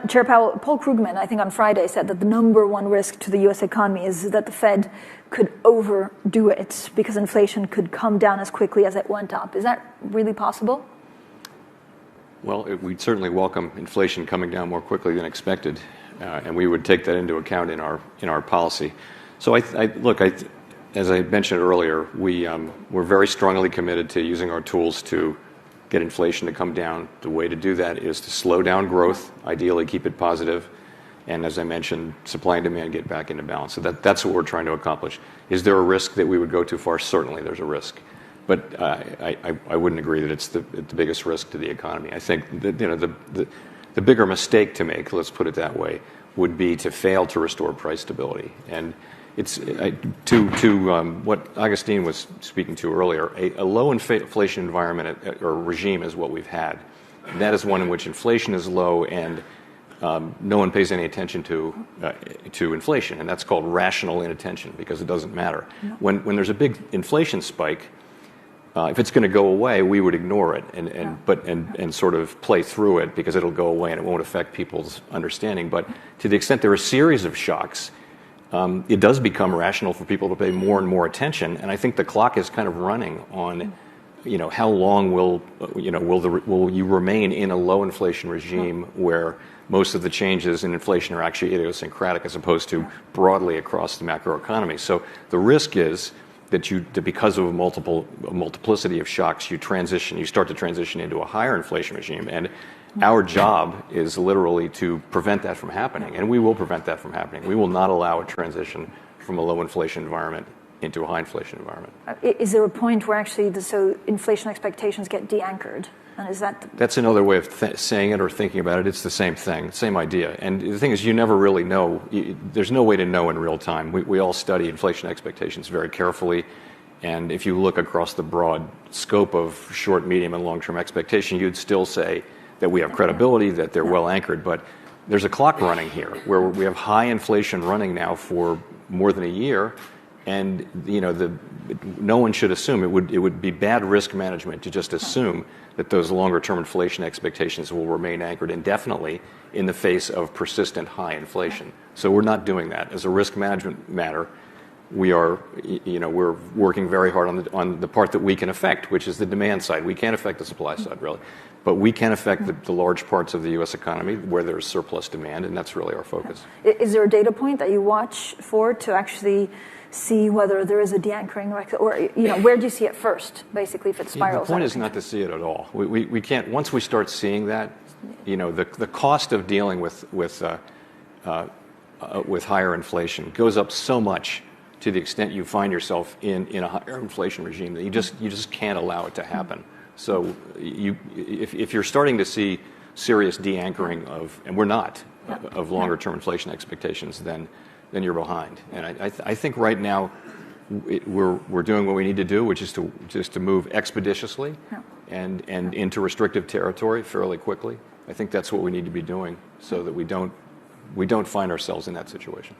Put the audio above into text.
Chair Powell, Paul Krugman, I think on Friday, said that the number one risk to the U.S. economy is that the Fed could overdo it because inflation could come down as quickly as it went up. Is that really possible? Well, we'd certainly welcome inflation coming down more quickly than expected, and we would take that into account in our policy. So as I mentioned earlier, we're very strongly committed to using our tools to get inflation to come down. The way to do that is to slow down growth, ideally keep it positive, and as I mentioned, supply and demand get back into balance. So that's what we're trying to accomplish. Is there a risk that we would go too far? Certainly there's a risk. But I wouldn't agree that it's the biggest risk to the economy. I think that, the bigger mistake to make, let's put it that way, would be to fail to restore price stability. And it's to what Augustine was speaking to earlier. A low inflation environment or regime is what we've had. And that is one in which inflation is low and no one pays any attention to inflation, and that's called rational inattention because it doesn't matter. When there's a big inflation spike. If it's going to go away, we would ignore it and sort of play through it because it'll go away and it won't affect people's understanding. But to the extent there are a series of shocks, it does become rational for people to pay more and more attention. And I think the clock is kind of running on, how long will you remain in a low inflation regime where most of the changes in inflation are actually idiosyncratic as opposed to broadly across the macroeconomy. So the risk is that because of a multiplicity of shocks, you start to transition into a higher inflation regime. And our job is literally to prevent that from happening. And we will prevent that from happening. We will not allow a transition from a low inflation environment into a high inflation environment. Is there a point where actually inflation expectations get de-anchored? And is that That's another way of saying it or thinking about it. It's the same thing, same idea. And the thing is, you never really know. There's no way to know in real time. We all study inflation expectations very carefully. And if you look across the broad scope of short, medium, and long-term expectation, you'd still say that we have credibility, that they're well anchored. But there's a clock running here where we have high inflation running now for more than a year. And no one should assume it would be bad risk management to just assume that those longer term inflation expectations will remain anchored indefinitely in the face of persistent high inflation. So we're not doing that. As a risk management matter, we're working very hard on the part that we can affect, which is the demand side. We can't affect the supply side really, but we can affect the large parts of the U.S. economy where there's surplus demand, and that's really our focus. Is there a data point that you watch for to actually see whether there is a de-anchoring, or where do you see it first? Basically, if it spirals. The point is not to see it at all. We can't. Once we start seeing that, the cost of dealing with higher inflation goes up so much to the extent you find yourself in a higher inflation regime that you just can't allow it to happen. So if you're starting to see serious de-anchoring of longer term inflation expectations, then you're behind. And I think right now we're doing what we need to do, which is to move expeditiously and into restrictive territory fairly quickly. I think that's what we need to be doing so that we don't find ourselves in that situation.